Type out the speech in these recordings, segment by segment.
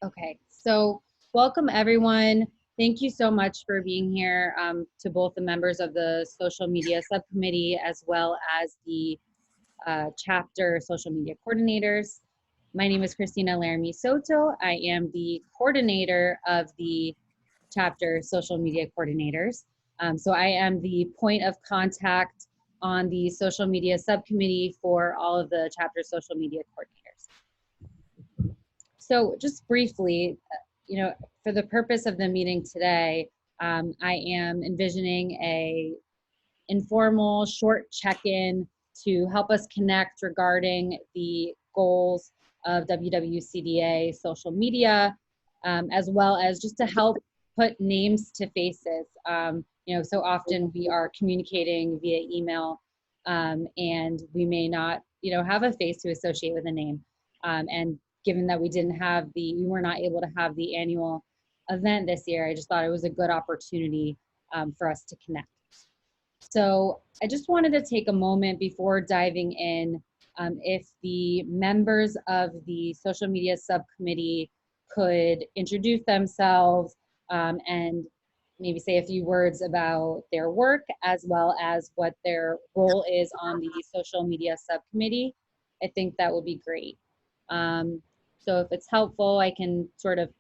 Okay, so welcome everyone. Thank you so much for being here, to both the members of the social media subcommittee as well as the chapter social media coordinators. My name is Christina Laramie Soto. I am the coordinator of the chapter social media coordinators. So I am the point of contact on the social media subcommittee for all of the chapter social media coordinators. So just briefly, for the purpose of the meeting today, I am envisioning a informal short check-in to help us connect regarding the goals of WWCDA social media, as well as just to help put names to faces. So often we are communicating via email, and we may not, have a face to associate with a name. And given that we were not able to have the annual event this year, I just thought it was a good opportunity for us to connect. So I just wanted to take a moment before diving in, if the members of the social media subcommittee could introduce themselves, and maybe say a few words about their work as well as what their role is on the social media subcommittee. I think that would be great. So if it's helpful, I can sort of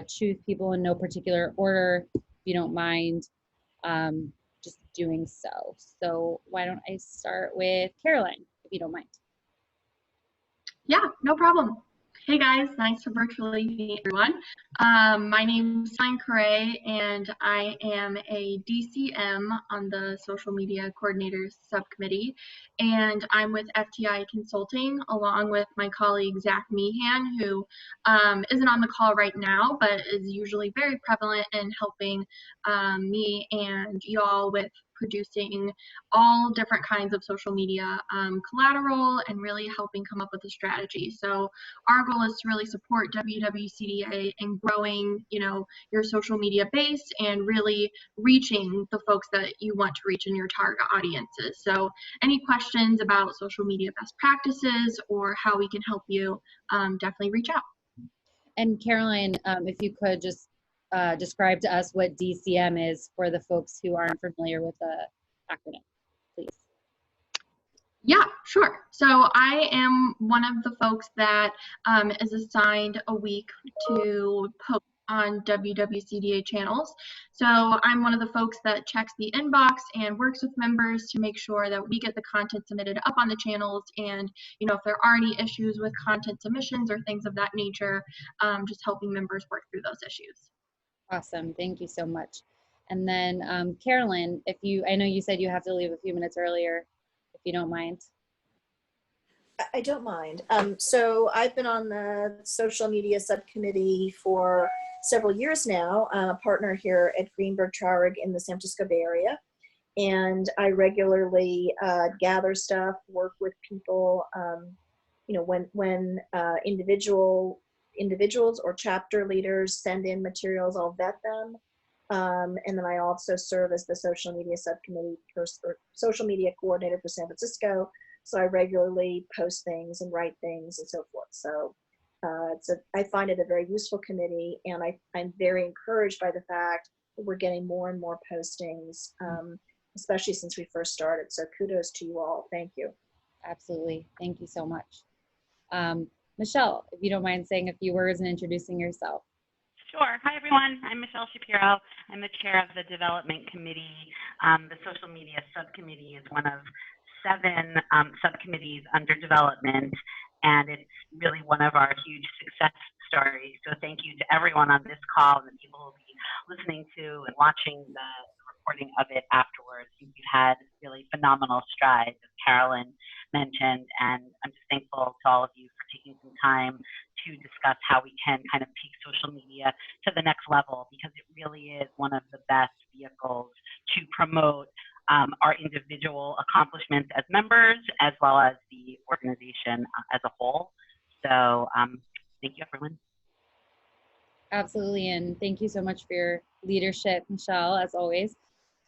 choose people in no particular order, if you don't mind. Just doing so. So why don't I start with Caroline, if you don't mind. Yeah, no problem. Hey guys, nice to virtually meet everyone. My name is Caroline Correa, and I am a DCM on the Social Media Coordinators Subcommittee, and I'm with FTI Consulting along with my colleague Zach Meehan, who isn't on the call right now, but is usually very prevalent in helping me and y'all with producing all different kinds of social media collateral and really helping come up with a strategy. So our goal is to really support WWCDA in growing, your social media base and really reaching the folks that you want to reach in your target audiences. So any questions about social media best practices or how we can help you, definitely reach out. And Caroline, if you could just describe to us what DCM is for the folks who aren't familiar with the acronym, please. Yeah, sure. So I am one of the folks that is assigned a week to post on WWCDA channels. So I'm one of the folks that checks the inbox and works with members to make sure that we get the content submitted up on the channels, and if there are any issues with content submissions or things of that nature, just helping members work through those issues. Awesome, thank you so much. And then Carolyn, I know you said you have to leave a few minutes earlier, if you don't mind. I don't mind. So I've been on the social media subcommittee for several years now. I'm a partner here at Greenberg Traurig in the San Francisco Bay Area. And I regularly gather stuff, work with people. When individuals or chapter leaders send in materials, I'll vet them. And then I also serve as the social media subcommittee or social media coordinator for San Francisco. So I regularly post things and write things and so forth. So I find it a very useful committee, and I'm very encouraged by the fact that we're getting more and more postings, especially since we first started. So kudos to you all. Thank you. Absolutely. Thank you so much. Michelle, if you don't mind saying a few words and introducing yourself. Sure. Hi, everyone. I'm Michelle Shapiro. I'm the chair of the development committee. The social media subcommittee is one of 7 subcommittees under development, and it's really one of our huge success stories. So thank you to everyone on this call and the people who will be listening to and watching the recording of it afterwards. You've had really phenomenal strides, as Carolyn mentioned, and I'm just thankful to all of you for taking some time to discuss how we can kind of take social media to the next level, because it really is one of the best vehicles to promote our individual accomplishments as members, as well as the organization as a whole. So thank you, everyone. Absolutely, and thank you so much for your leadership, Michelle, as always.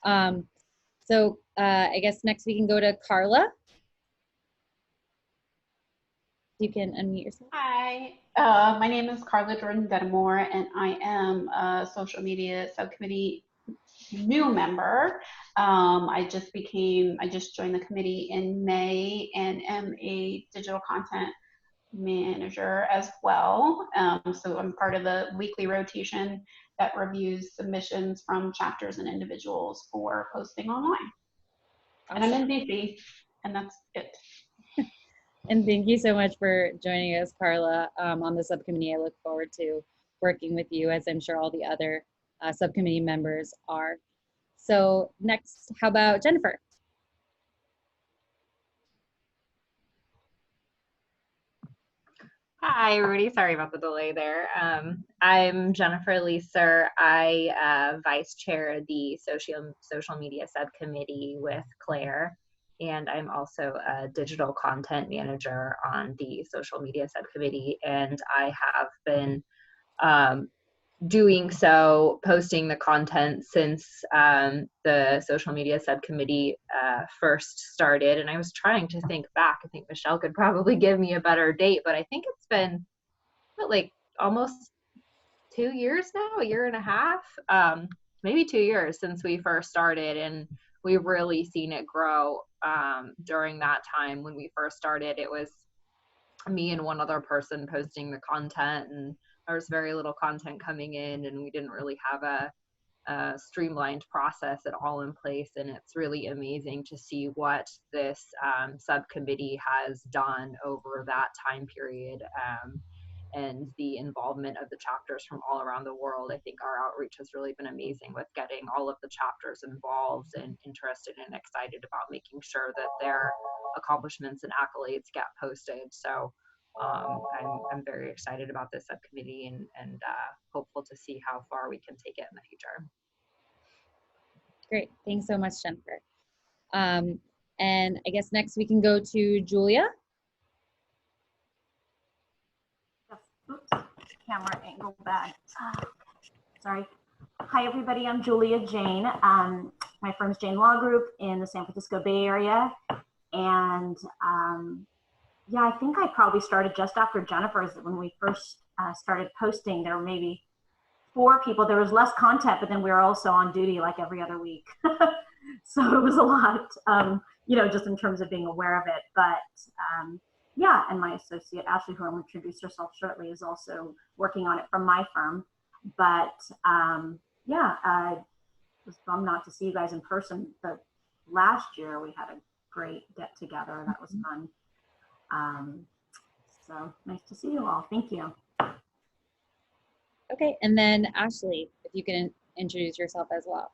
So I guess next we can go to Carla. You can unmute yourself. Hi, My name is Carla Jordan Denimore, and I am a social media subcommittee new member. I just joined the committee in May and am a digital content manager as well. So I'm part of the weekly rotation that reviews submissions from chapters and individuals for posting online. Awesome. And I'm in DC, and that's it. And thank you so much for joining us, Carla, on the subcommittee. I look forward to working with you, as I'm sure all the other subcommittee members are. So next, how about Jennifer? Hi, everybody. Sorry about the delay there. I'm Jennifer Leeser. I vice chair the social media subcommittee with Claire, and I'm also a digital content manager on the social media subcommittee. And I have been doing so, posting the content since the social media subcommittee first started. And I was trying to think back. I think Michelle could probably give me a better date, but I think it's been like almost 2 years now, a year and a half, maybe 2 years since we first started. And we've really seen it grow during that time. When we first started, it was me and one other person posting the content, and there was very little content coming in, and we didn't really have a streamlined process at all in place. And it's really amazing to see what this subcommittee has done over that time period, and the involvement of the chapters from all around the world. I think our outreach has really been amazing with getting all of the chapters involved and interested and excited about making sure that their accomplishments and accolades get posted. So I'm very excited about this subcommittee, and hopeful to see how far we can take it in the future. Great, thanks so much, Jennifer. And I guess next we can go to Julia. Oops, camera angle back. Sorry. Hi, everybody. I'm Julia Jane. My firm's Jane Law Group in the San Francisco Bay Area. And yeah, I think I probably started just after Jennifer's. When we first started posting, there were maybe 4 people. There was less content, but then we were also on duty like every other week. So it was a lot, you know, just in terms of being aware of it. But yeah, and my associate, Ashley, who will introduce herself shortly, is also working on it from my firm. But yeah, I was bummed not to see you guys in person, but last year we had a great get together. That was fun. So nice to see you all. Thank you. Okay, and then Ashley, if you can introduce yourself as well.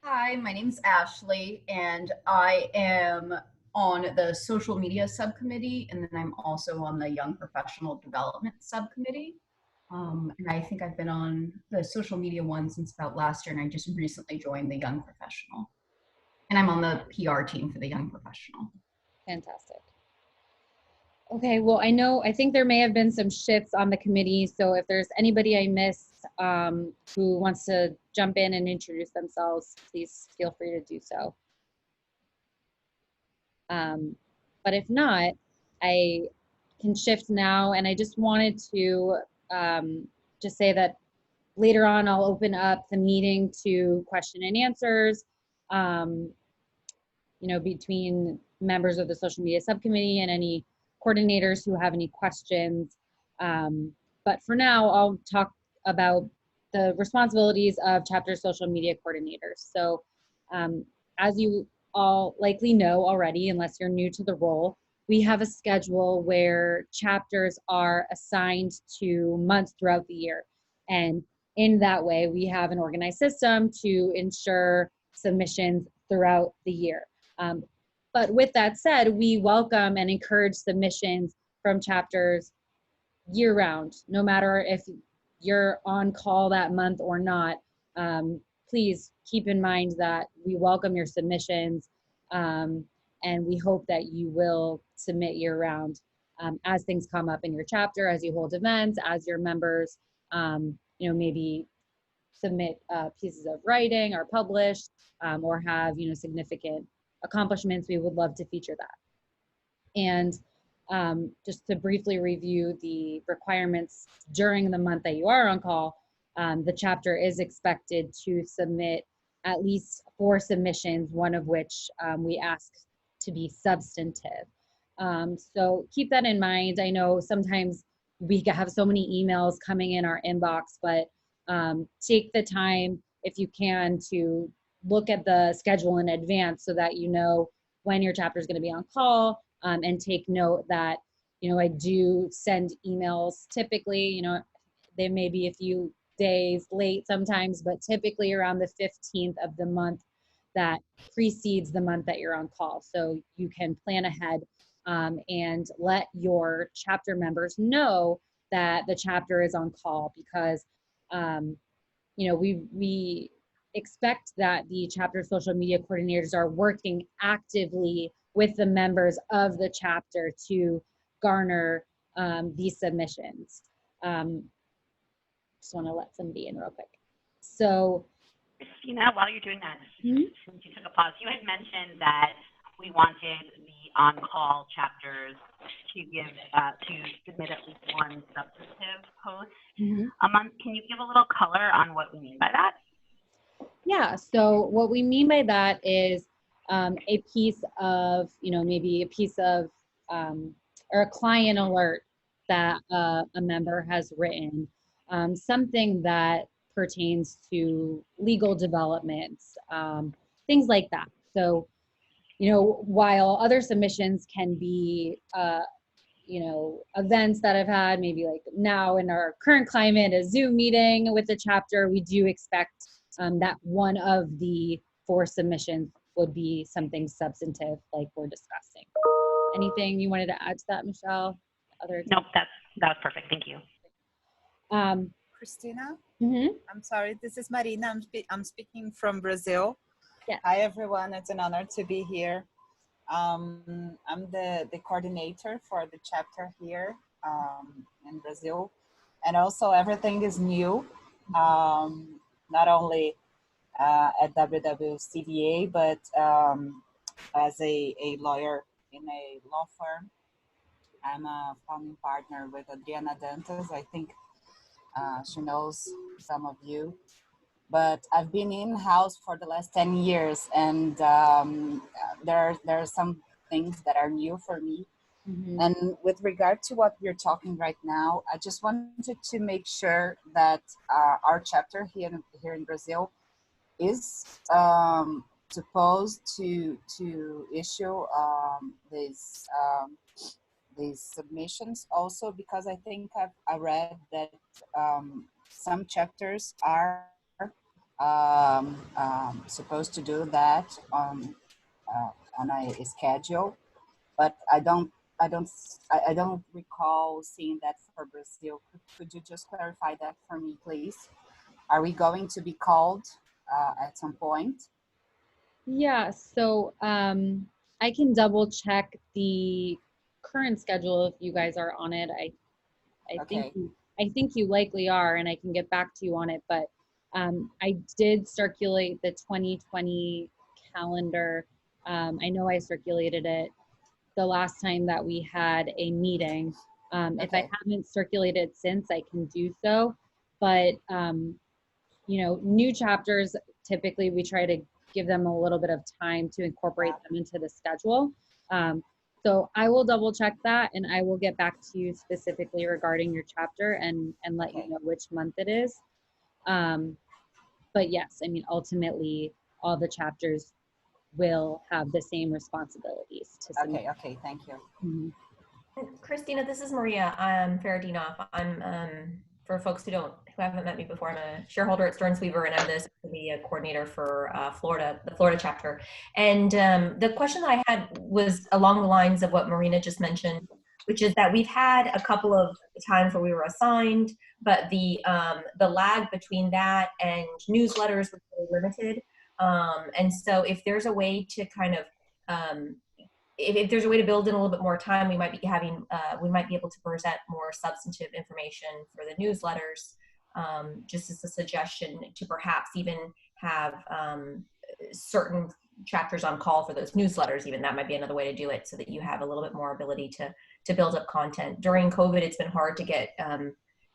Hi, my name's Ashley, and I am on the social media subcommittee, and then I'm also on the young professional development subcommittee. And I think I've been on the social media one since about last year, and I just recently joined the young professional. And I'm on the PR team for the young professional. Fantastic. Okay, well, I think there may have been some shifts on the committee, so if there's anybody I missed who wants to jump in and introduce themselves, please feel free to do so. But if not, I can shift now, and I just wanted to just say that later on I'll open up the meeting to question and answers, you know, between members of the social media subcommittee and any coordinators who have any questions. But for now, I'll talk about the responsibilities of chapter social media coordinators. So as you all likely know already, unless you're new to the role, we have a schedule where chapters are assigned to months throughout the year. And in that way, we have an organized system to ensure submissions throughout the year. But with that said, we welcome and encourage submissions from chapters year-round, no matter if you're on call that month or not. Please keep in mind that we welcome your submissions, and we hope that you will submit year-round as things come up in your chapter, as you hold events, as your members, you know, maybe submit pieces of writing or publish, or have, you know, significant accomplishments, we would love to feature that. And just to briefly review the requirements during the month that you are on call, the chapter is expected to submit at least 4 submissions, one of which we ask to be substantive. So keep that in mind. I know sometimes we have so many emails coming in our inbox, but take the time, if you can, to look at the schedule in advance so that you know when your chapter is going to be on call, and take note that, you know, I do send emails typically, you know, they may be a few days late sometimes, but typically around the 15th of the month that precedes the month that you're on call. So you can plan ahead and let your chapter members know that the chapter is on call, because you know, we expect that the chapter social media coordinators are working actively with the members of the chapter to garner these submissions. Just want to let somebody in real quick. So, Christina, while you're doing that, since you took a pause, you had mentioned that we wanted the on-call chapters to give to submit at least 1 substantive post a month. Can you give a little color on what we mean by that? Yeah, so what we mean by that is a piece of, you know, maybe a piece of or a client alert that a member has written, something that pertains to legal developments, things like that. So, you know, while other submissions can be, you know, events that I've had, maybe like now in our current climate, a Zoom meeting with the chapter, we do expect that one of the 4 submissions would be something substantive like we're discussing. Anything you wanted to add to that, Michelle? Nope, that was perfect. Thank you. Christina? Mm-hmm. I'm sorry, this is Marina. I'm speaking from Brazil. Yeah. Hi, everyone. It's an honor to be here. I'm the coordinator for the chapter here in Brazil. And also everything is new, not only at WWCDA, but as a lawyer in a law firm. I'm a founding partner with Adriana Dantas. I think she knows some of you. But I've been in-house for the last 10 years, and there are some things that are new for me. Mm-hmm. And with regard to what we're talking right now, I just wanted to make sure that our chapter here in Brazil is supposed to issue these submissions also, because I think I read that some chapters are supposed to do that on a schedule, but I don't recall seeing that for Brazil. Could you just clarify that for me, please? Are we going to be called at some point? Yeah, so I can double check the current schedule if you guys are on it. Okay. I think you likely are, and I can get back to you on it. But I did circulate the 2020 calendar. I know I circulated it the last time that we had a meeting. If I haven't circulated since, I can do so. But you know, new chapters, typically we try to give them a little bit of time to incorporate them into the schedule. So I will double check that, and I will get back to you specifically regarding your chapter and let you know which month it is. But yes, I mean, ultimately all the chapters will have the same responsibilities to submit. Okay, thank you. Mm-hmm. Christina, this is Maria. I'm Faradinoff. I'm for folks who haven't met me before, I'm a shareholder at Stearns Weaver, and I'm the social media coordinator for the Florida chapter. And the question that I had was along the lines of what Marina just mentioned, which is that we've had a couple of times where we were assigned, but the lag between that and newsletters was very limited. And so if there's a way to kind of if there's a way to build in a little bit more time, we might be able to present more substantive information for the newsletters, just as a suggestion to perhaps even have certain chapters on call for those newsletters. Even that might be another way to do it, so that you have a little bit more ability to build up content. During COVID, it's been hard to get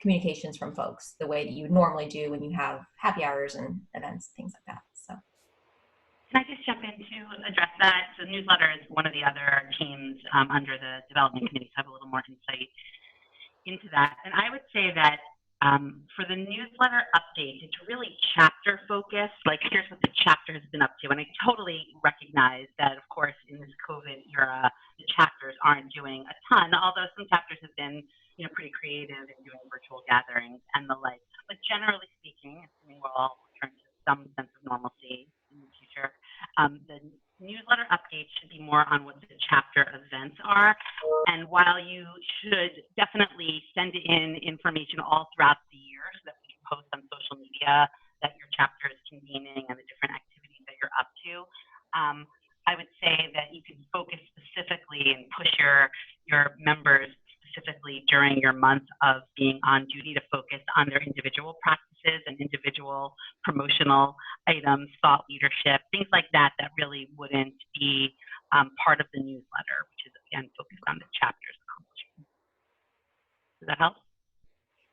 communications from folks the way that you would normally do when you have happy hours and events, things like that. So. Can I just jump in to address that? So newsletter is one of the other teams under the development committee, so I have a little more insight into that. And I would say that for the newsletter update, it's really chapter focused. Like, here's what the chapter has been up to. And I totally recognize that, of course, in this COVID era, the chapters aren't doing a ton, although some chapters have been, you know, pretty creative in doing virtual gatherings and the like. But generally speaking, assuming we'll all return to some sense of normalcy in the future, the newsletter updates should be more on what the chapter events are. And while you should definitely send in information all throughout the year so that we can post on social media that your chapter is convening and the different activities that you're up to, I would say that you can focus specifically and push your members specifically during your month of being on duty to focus on their individual practices and individual promotional items, thought leadership, things like that, that really wouldn't be part of the newsletter, which is, again, focused on the chapter's accomplishments. Does that help?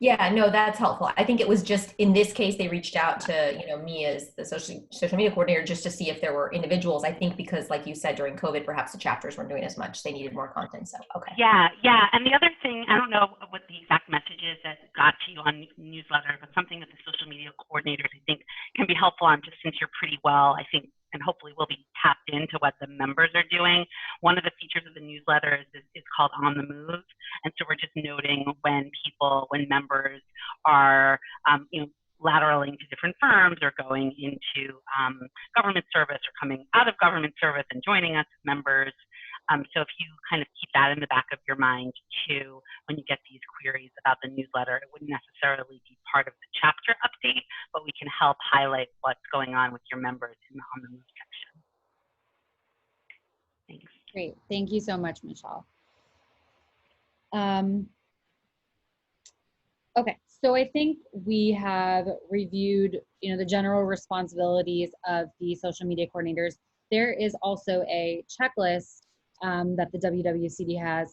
Yeah, no, that's helpful. I think it was just in this case, they reached out to, you know, me as the social media coordinator just to see if there were individuals. I think because, like you said, during COVID, perhaps the chapters weren't doing as much. They needed more content. So, okay. Yeah. And the other thing, I don't know what the exact message is that got to you on newsletter, but something that the social media coordinators, I think, can be helpful on, just since you're pretty well, I think, and hopefully will be tapped into what the members are doing. One of the features of the newsletter is called On the Move. And so we're just noting when members are, you know, lateraling to different firms or going into government service or coming out of government service and joining us as members. So if you kind of keep that in the back of your mind too, when you get these queries about the newsletter, it wouldn't necessarily be part of the chapter update, but we can help highlight what's going on with your members in the On the Move section. Thanks. Great, thank you so much, Michelle. Okay, so I think we have reviewed, you know, the general responsibilities of the social media coordinators. There is also a checklist that the WWCDA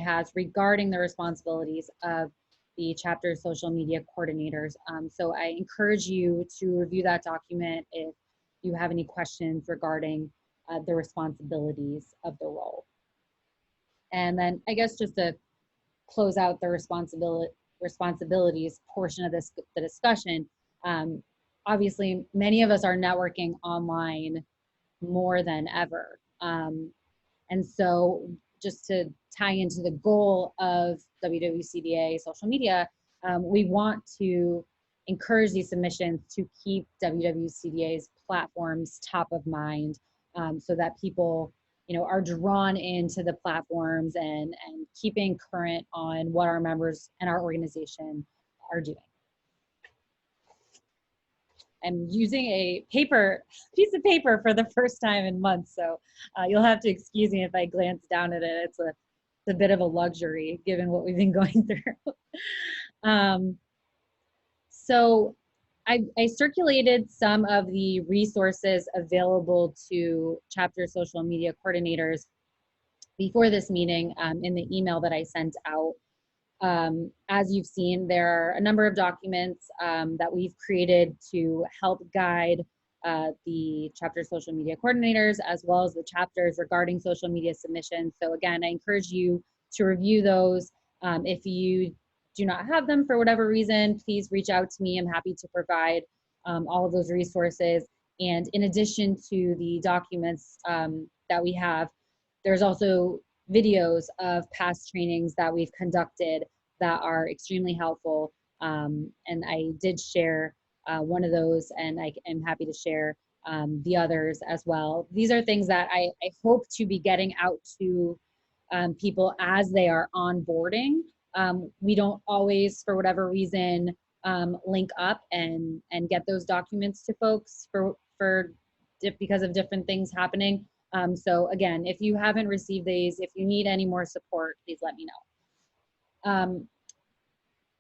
has regarding the responsibilities of the chapter social media coordinators. So I encourage you to review that document if you have any questions regarding the responsibilities of the role. And then I guess just to close out the responsibilities portion of the discussion, obviously many of us are networking online more than ever. And so just to tie into the goal of WWCDA social media, we want to encourage these submissions to keep WWCDA's platforms top of mind, so that people, you know, are drawn into the platforms and keeping current on what our members and our organization are doing. I'm using a piece of paper for the first time in months, so you'll have to excuse me if I glance down at it. It's a bit of a luxury given what we've been going through. So I circulated some of the resources available to chapter social media coordinators before this meeting in the email that I sent out. As you've seen, there are a number of documents that we've created to help guide the chapter social media coordinators as well as the chapters regarding social media submissions. So again, I encourage you to review those. If you do not have them for whatever reason, please reach out to me. I'm happy to provide all of those resources. And in addition to the documents that we have, there's also videos of past trainings that we've conducted that are extremely helpful. And I did share one of those, and I am happy to share the others as well. These are things that I hope to be getting out to people as they are onboarding. We don't always, for whatever reason, link up and get those documents to folks because of different things happening. So again, if you haven't received these, if you need any more support, please let me know.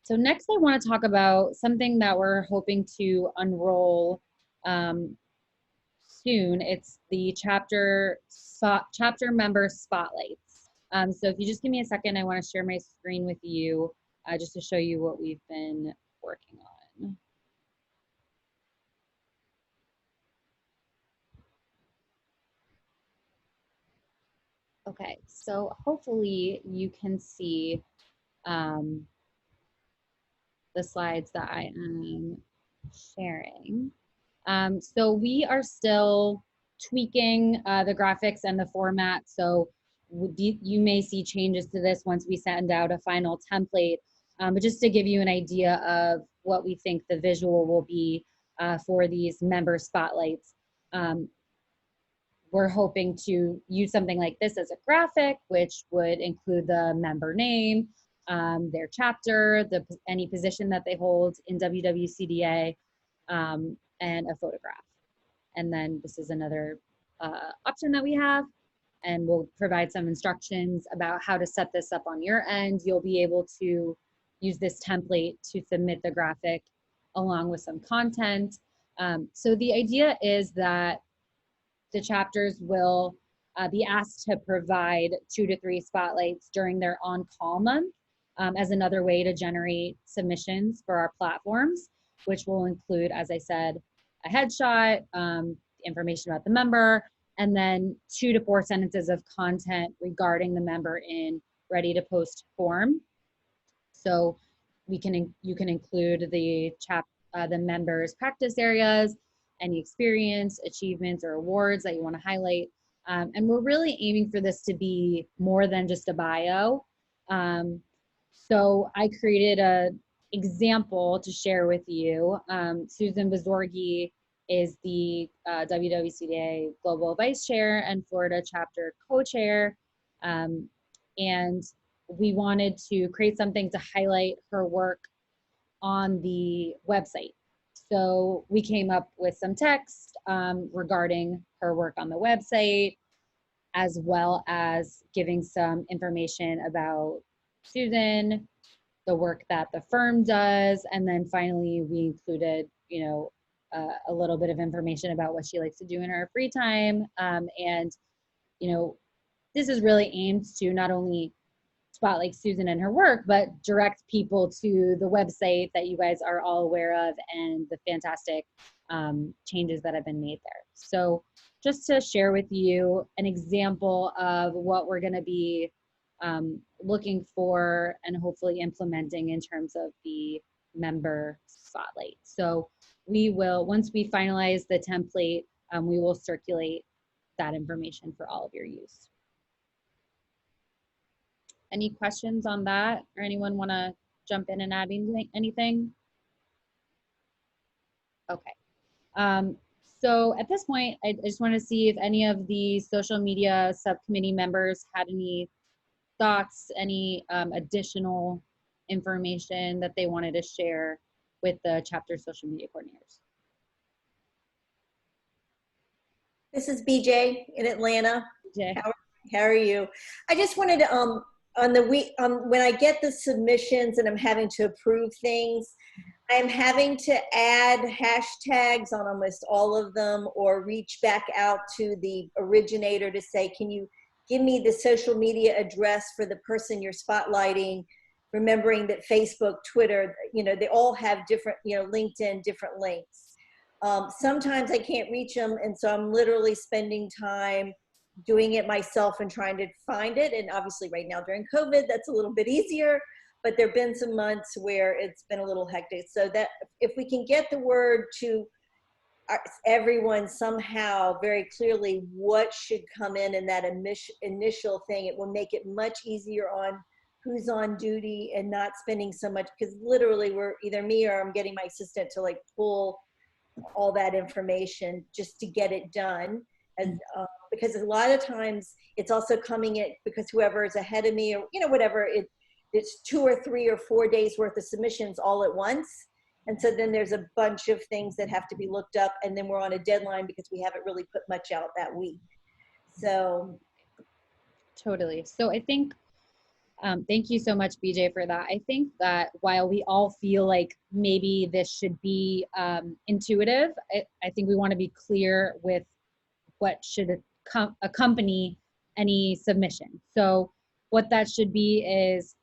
So next I want to talk about something that we're hoping to unroll soon. It's the chapter member spotlights. So if you just give me a second, I want to share my screen with you just to show you what we've been working on. Okay, so hopefully you can see the slides that I am sharing. So we are still tweaking the graphics and the format. So you may see changes to this once we send out a final template. But just to give you an idea of what we think the visual will be for these member spotlights, we're hoping to use something like this as a graphic, which would include the member name, their chapter, any position that they hold in WWCDA, and a photograph. And then this is another option that we have, and we'll provide some instructions about how to set this up on your end. You'll be able to use this template to submit the graphic along with some content. So the idea is that the chapters will be asked to provide 2 to 3 spotlights during their on-call month as another way to generate submissions for our platforms, which will include, as I said, a headshot, information about the member, and then 2 to 4 sentences of content regarding the member in ready to post form. So you can include the members' practice areas, any experience, achievements, or awards that you want to highlight. And we're really aiming for this to be more than just a bio. So I created an example to share with you. Susan Bazorgi is the WWCDA Global Vice Chair and Florida Chapter Co-Chair. And we wanted to create something to highlight her work on the website. So we came up with some text regarding her work on the website, as well as giving some information about Susan, the work that the firm does, and then finally we included, a little bit of information about what she likes to do in her free time. And, this is really aimed to not only spotlight Susan and her work, but direct people to the website that you guys are all aware of and the fantastic changes that have been made there. So just to share with you an example of what we're going to be looking for and hopefully implementing in terms of the member spotlight. So we will, once we finalize the template, we will circulate that information for all of your use. Any questions on that, or anyone want to jump in and add anything? Okay. So at this point, I just want to see if any of the social media subcommittee members had any thoughts, any additional information that they wanted to share with the chapter social media coordinators. This is BJ in Atlanta. BJ. How are you? I just wanted to, when I get the submissions and I'm having to approve things, I'm having to add hashtags on almost all of them, or reach back out to the originator to say, can you give me the social media address for the person you're spotlighting, remembering that Facebook, Twitter, they all have different, LinkedIn, different links. Sometimes I can't reach them, and so I'm literally spending time doing it myself and trying to find it. And obviously right now during COVID, that's a little bit easier, but there've been some months where it's been a little hectic. So that if we can get the word to everyone somehow very clearly what should come in that initial thing, it will make it much easier on who's on duty and not spending so much, because literally we're either me or I'm getting my assistant to like pull all that information just to get it done. And because a lot of times it's also coming in because whoever is ahead of me or whatever, it's 2 or 3 or 4 days worth of submissions all at once. And so then there's a bunch of things that have to be looked up, and then we're on a deadline because we haven't really put much out that week. So totally. So I think thank you so much, BJ, for that. I think that while we all feel like maybe this should be intuitive, I think we want to be clear with what should accompany any submission. So what that should be is,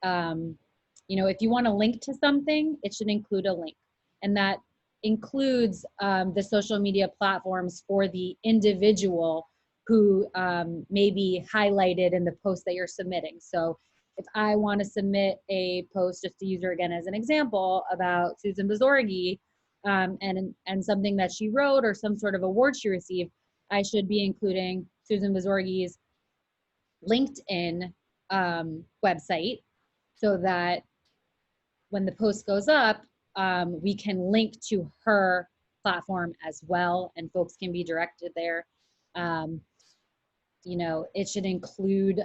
if you want to link to something, it should include a link. And that includes the social media platforms for the individual who may be highlighted in the post that you're submitting. So if I want to submit a post, just to use her again as an example, about Susan Bazorgi and something that she wrote or some sort of award she received, I should be including Susan Bazorgi's LinkedIn website so that when the post goes up, we can link to her platform as well, and folks can be directed there. It should include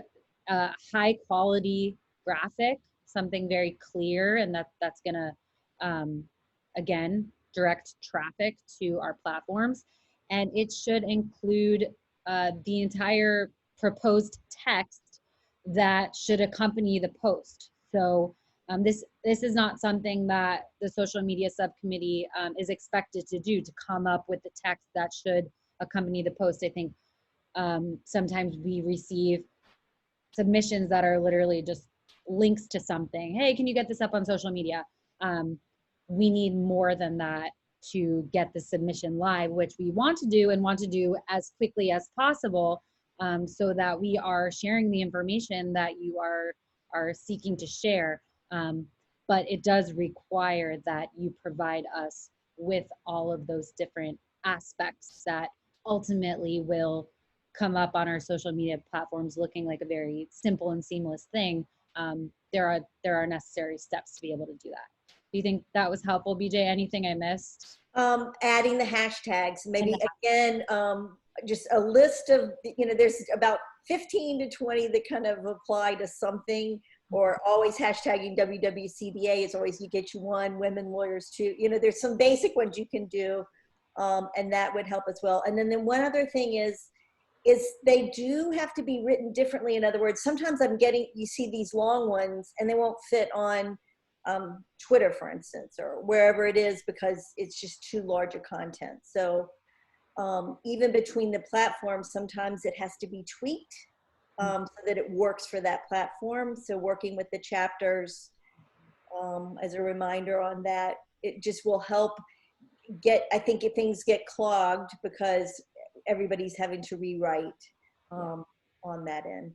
a high quality graphic, something very clear, and that's gonna, again, direct traffic to our platforms. And it should include the entire proposed text that should accompany the post. So this is not something that the social media subcommittee is expected to do, to come up with the text that should accompany the post. I think sometimes we receive submissions that are literally just links to something. Hey, can you get this up on social media? We need more than that to get the submission live, which we want to do, and want to do as quickly as possible, so that we are sharing the information that you are seeking to share. But it does require that you provide us with all of those different aspects that ultimately will come up on our social media platforms looking like a very simple and seamless thing. There are necessary steps to be able to do that. Do you think that was helpful, BJ? Anything I missed? Adding the hashtags, maybe again, just a list of, there's about 15 to 20 that kind of apply to something, or always hashtagging WWCDA is always, you get you one, women lawyers two. There's some basic ones you can do, and that would help as well. And then one other thing is they do have to be written differently. In other words, sometimes you see these long ones and they won't fit on Twitter, for instance, or wherever it is, because it's just too large a content. So even between the platforms, sometimes it has to be tweaked so that it works for that platform. So working with the chapters as a reminder on that, it just will help I think if things get clogged because everybody's having to rewrite on that end.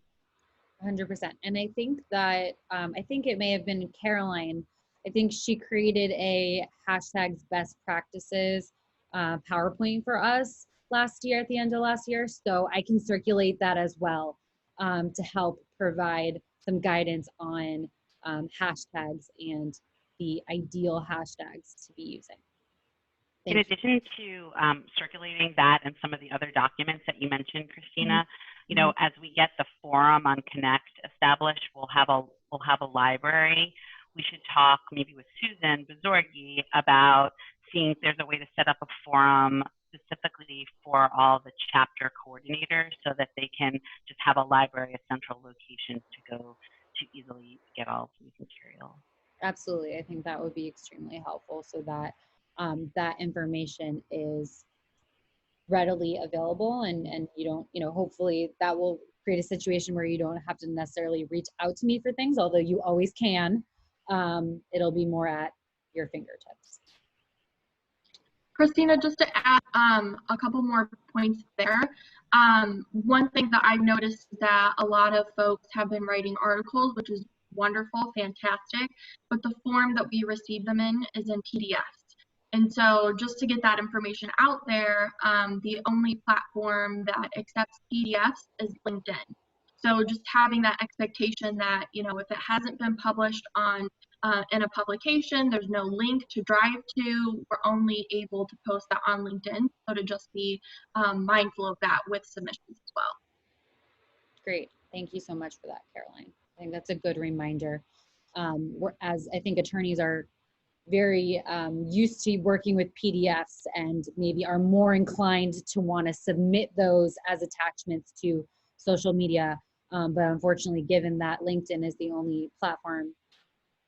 100%. And I think that, I think it may have been Caroline, I think she created a hashtags best practices PowerPoint for us last year, at the end of last year. So I can circulate that as well to help provide some guidance on hashtags and the ideal hashtags to be using. In addition to circulating that and some of the other documents that you mentioned, Christina, as we get the forum on Connect established, we'll have a library. We should talk maybe with Susan Bazorgi about seeing if there's a way to set up a forum specifically for all the chapter coordinators, so that they can just have a library, a central location to go to easily get all of these material. Absolutely. I think that would be extremely helpful, so that that information is readily available, and you don't, hopefully that will create a situation where you don't have to necessarily reach out to me for things, although you always can. It'll be more at your fingertips. Christina, just to add a couple more points there. One thing that I've noticed is that a lot of folks have been writing articles, which is wonderful, fantastic, but the form that we receive them in is in PDFs. And so just to get that information out there, the only platform that accepts PDFs is LinkedIn. So just having that expectation that, if it hasn't been published on in a publication, there's no link to drive to, we're only able to post that on LinkedIn. So to just be mindful of that with submissions as well. Great. Thank you so much for that, Caroline. I think that's a good reminder. As I think attorneys are very used to working with PDFs and maybe are more inclined to want to submit those as attachments to social media. But unfortunately, given that LinkedIn is the only platform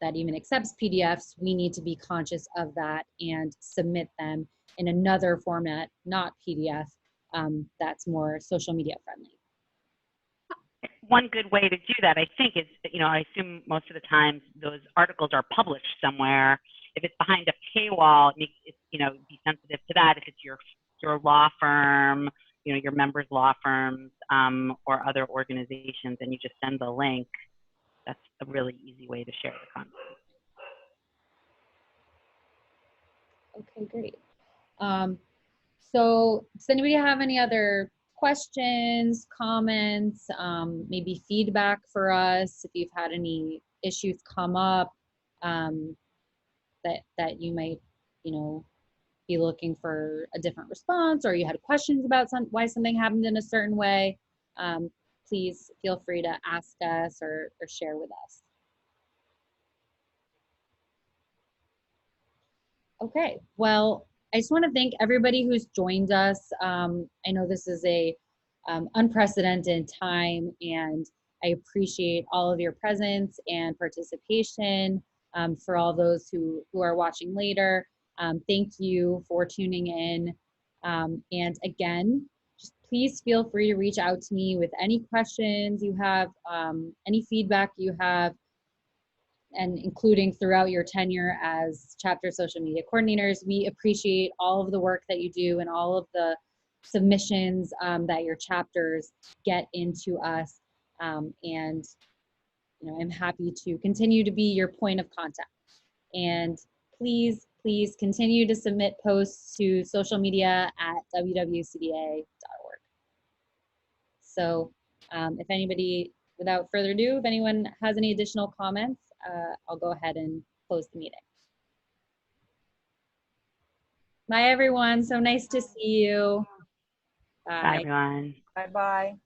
that even accepts PDFs, we need to be conscious of that and submit them in another format, not PDF, that's more social media friendly. One good way to do that, I think, is, I assume most of the time those articles are published somewhere. If it's behind a paywall, it makes it, be sensitive to that. If it's your law firm, your members' law firms, or other organizations, and you just send the link, that's a really easy way to share the content. Okay, great. So does anybody have any other questions, comments, maybe feedback for us if you've had any issues come up that you might, be looking for a different response, or you had questions about why something happened in a certain way, please feel free to ask us or share with us. Okay, well, I just want to thank everybody who's joined us. I know this is a unprecedented time, and I appreciate all of your presence and participation. For all those who are watching later, thank you for tuning in. And again, just please feel free to reach out to me with any questions you have, any feedback you have, and including throughout your tenure as chapter social media coordinators. We appreciate all of the work that you do and all of the submissions that your chapters get into us. And I'm happy to continue to be your point of contact. And please continue to submit posts to socialmedia@wwcda.org. So if anybody, without further ado, if anyone has any additional comments, I'll go ahead and close the meeting. Bye, everyone. So nice to see you. Bye, everyone. Bye-bye.